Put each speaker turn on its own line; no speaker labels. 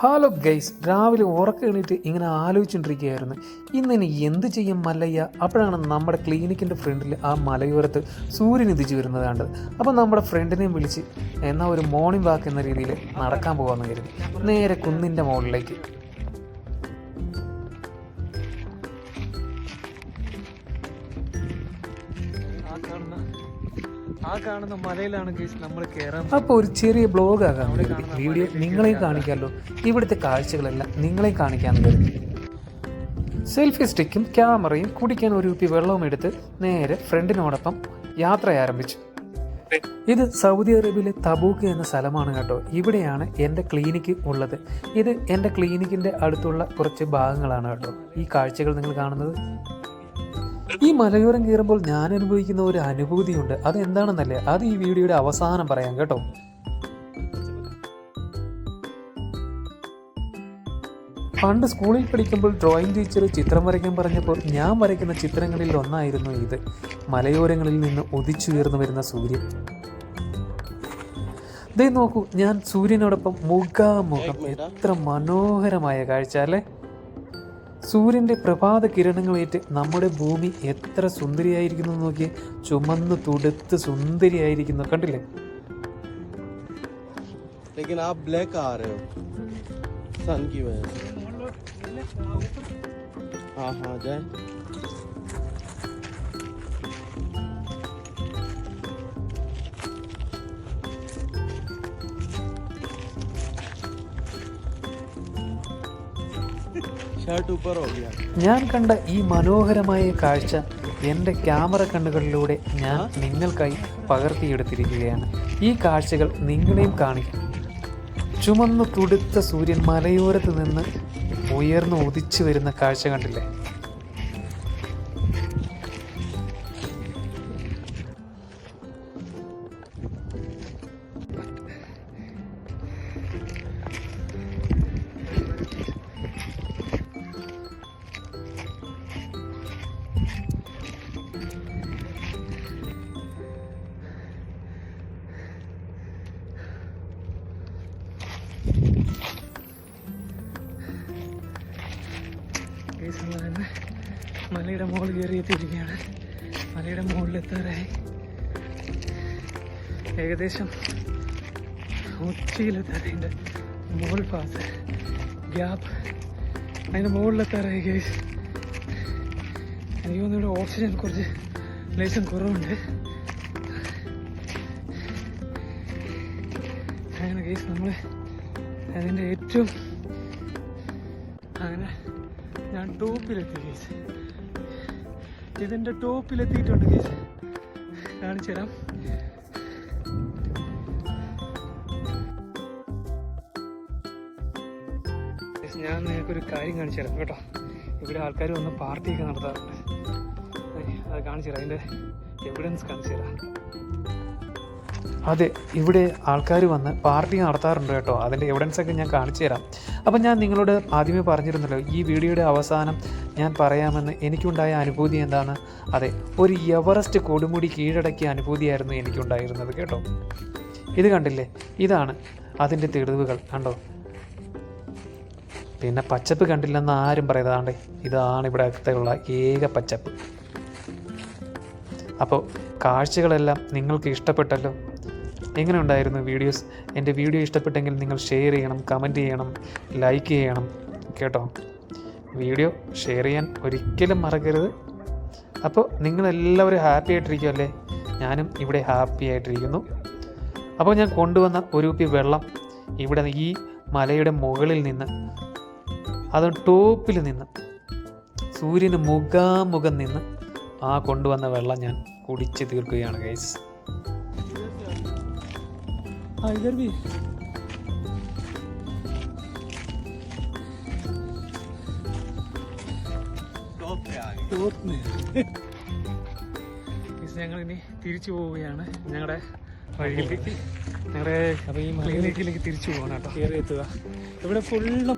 Hello guys, രാവിലെ ഉറക്കം എണീറ്റ് ഇങ്ങനെ ആലോചിച്ചുകൊണ്ടിരിക്കുകയായിരുന്നു, ഇന്നിനി എന്ത് ചെയ്യും മല്ലയ്യ. അപ്പോഴാണ് നമ്മുടെ ക്ലിനിക്കിൻ്റെ ഫ്രണ്ടിൽ ആ മലയോരത്ത് സൂര്യൻ ഉദിച്ച് വരുന്നത് കണ്ടത്. അപ്പോൾ നമ്മുടെ ഫ്രണ്ടിനെയും വിളിച്ച് എന്നാൽ ഒരു മോർണിംഗ് വാക്ക് എന്ന രീതിയിൽ നടക്കാൻ പോകാമെന്ന് കരുതി നേരെ കുന്നിൻ്റെ മുകളിലേക്ക്.
ആ കാണുന്ന മലയിലാണ് നമ്മൾ കയറാൻ.
അപ്പോൾ ഒരു ചെറിയ ബ്ലോഗ് ആകാൻ കരുതി, വീഡിയോ നിങ്ങളെയും കാണിക്കാമല്ലോ, ഇവിടുത്തെ കാഴ്ചകളെല്ലാം നിങ്ങളെയും കാണിക്കാമെന്ന് കരുതി. സെൽഫി സ്റ്റിക്കും ക്യാമറയും കുടിക്കാൻ ഒരു കുപ്പി വെള്ളവും എടുത്ത് നേരെ ഫ്രണ്ടിനോടൊപ്പം യാത്ര ആരംഭിച്ചു. ഇത് സൗദി അറേബ്യയിലെ തബൂക്ക് എന്ന സ്ഥലമാണ് കേട്ടോ. ഇവിടെയാണ് എൻ്റെ ക്ലിനിക്ക് ഉള്ളത്. ഇത് എൻ്റെ ക്ലിനിക്കിൻ്റെ അടുത്തുള്ള കുറച്ച് ഭാഗങ്ങളാണ് കേട്ടോ ഈ കാഴ്ചകൾ നിങ്ങൾ കാണുന്നത്. ഈ മലയോരം കയറുമ്പോൾ ഞാൻ അനുഭവിക്കുന്ന ഒരു അനുഭൂതിയുണ്ട്, അതെന്താണെന്നല്ലേ, അത് ഈ വീഡിയോയുടെ അവസാനം പറയാം കേട്ടോ. പണ്ട് സ്കൂളിൽ പഠിക്കുമ്പോൾ ഡ്രോയിങ് ടീച്ചർ ചിത്രം വരയ്ക്കാൻ പറഞ്ഞപ്പോൾ ഞാൻ വരയ്ക്കുന്ന ചിത്രങ്ങളിൽ ഒന്നായിരുന്നു ഇത്, മലയോരങ്ങളിൽ നിന്ന് ഉദിച്ചുയർന്നു വരുന്ന സൂര്യൻ. ദേ നോക്കൂ, ഞാൻ സൂര്യനോടൊപ്പം മുഖാമുഖം. എത്ര മനോഹരമായ കാഴ്ച അല്ലേ. സൂര്യൻ്റെ പ്രഭാത കിരണങ്ങളേറ്റ് നമ്മുടെ ഭൂമി എത്ര സുന്ദരിയായിരിക്കുന്നു നോക്കി, ചുമന്ന് തുടുത്ത് സുന്ദരിയായിരിക്കുന്നു, കണ്ടില്ലേ.
लेकिन आप ब्लैक आ रहे हो सन की वजह से। हाँ हाँ जाए।
ഞാൻ കണ്ട ഈ മനോഹരമായ കാഴ്ച എൻ്റെ ക്യാമറ കണ്ണുകളിലൂടെ ഞാൻ നിങ്ങൾക്കായി പകർത്തിയെടുത്തിരിക്കുകയാണ്. ഈ കാഴ്ചകൾ നിങ്ങളെയും കാണിക്കും. ചുമന്നു തുടുത്ത സൂര്യൻ മലയോരത്ത് നിന്ന് ഉയർന്നു ഉദിച്ചു വരുന്ന കാഴ്ച കണ്ടില്ലേ.
മലയുടെ മുകളിൽ കയറി എത്തിയിരിക്കുകയാണ്. മലയുടെ മുകളിലെത്താറായി, ഏകദേശം ഉച്ചയിലെത്താറ്. അതിൻ്റെ മുകൾ പാസ് ഗ്യാപ്പ്, അതിൻ്റെ മുകളിലെത്താറായി ഗേസ്. എനിക്ക് തോന്നുന്നു ഇവിടെ ഓക്സിജൻ കുറച്ച് ലേശം കുറവുണ്ട്. അങ്ങനെ ഗേസ് നമ്മൾ അതിൻ്റെ ഏറ്റവും അങ്ങനെ ഞാൻ ടോപ്പിലെത്തി കേസ്. ഇതിൻ്റെ ടോപ്പിലെത്തിയിട്ടുണ്ട് കേസ്, കാണിച്ചു തരാം. ഞാൻ നിങ്ങൾക്കൊരു കാര്യം കാണിച്ചു തരാം കേട്ടോ. ഇവിടെ ആൾക്കാർ വന്ന് പാർട്ടിയൊക്കെ നടത്താറുണ്ട്, അത് കാണിച്ചു തരാം, അതിൻ്റെ എവിഡൻസ് കാണിച്ചു തരാം.
അതെ, ഇവിടെ ആൾക്കാർ വന്ന് പാർട്ടി നടത്താറുണ്ട് കേട്ടോ, അതിൻ്റെ എവിഡൻസൊക്കെ ഞാൻ കാണിച്ചു തരാം. അപ്പം ഞാൻ നിങ്ങളോട് ആദ്യമേ പറഞ്ഞിരുന്നല്ലോ, ഈ വീഡിയോയുടെ അവസാനം ഞാൻ പറയാമെന്ന്. എനിക്കുണ്ടായ അനുഭൂതി എന്താണ്? അതെ, ഒരു എവറസ്റ്റ് കൊടുമുടി കീഴടക്കിയ അനുഭൂതിയായിരുന്നു എനിക്കുണ്ടായിരുന്നത് കേട്ടോ. ഇത് കണ്ടില്ലേ, ഇതാണ് അതിൻ്റെ തെളിവുകൾ കണ്ടോ. പിന്നെ പച്ചപ്പ് കണ്ടില്ലെന്ന് ആരും പറയുന്നതാണ്ടേ, ഇതാണ് ഇവിടെ അകത്തുള്ള ഏക പച്ചപ്പ്. അപ്പോൾ കാഴ്ചകളെല്ലാം നിങ്ങൾക്ക് ഇഷ്ടപ്പെട്ടല്ലോ. എങ്ങനെ ഉണ്ടായിരുന്നു വീഡിയോസ്? എൻ്റെ വീഡിയോ ഇഷ്ടപ്പെട്ടെങ്കിൽ നിങ്ങൾ ഷെയർ ചെയ്യണം, കമൻറ്റ് ചെയ്യണം, ലൈക്ക് ചെയ്യണം കേട്ടോ. വീഡിയോ ഷെയർ ചെയ്യാൻ ഒരിക്കലും മറക്കരുത്. അപ്പോൾ നിങ്ങളെല്ലാവരും ഹാപ്പി ആയിട്ടിരിക്കുമല്ലേ? ഞാനും ഇവിടെ ഹാപ്പി ആയിട്ടിരിക്കുന്നു. അപ്പോൾ ഞാൻ കൊണ്ടുവന്ന ഒരു കുപ്പി വെള്ളം ഇവിടെ ഈ മലയുടെ മുകളിൽ നിന്ന്, അതും ടോപ്പിൽ നിന്ന്, സൂര്യന് മുഖാമുഖം നിന്ന് ആ കൊണ്ടുവന്ന വെള്ളം ഞാൻ കുടിച്ച് തീർക്കുകയാണ് ഗൈസ്.
इधर भी ഞങ്ങൾ ഇനി തിരിച്ചു പോവുകയാണ് ഞങ്ങളുടെ വഴിയിലേക്ക്. ഞങ്ങളുടെ ക്ലിനിക്കിലേക്ക് തിരിച്ചു പോകണം കേട്ടോ. കയറി എത്തുക. ഇവിടെ ഫുള്ളും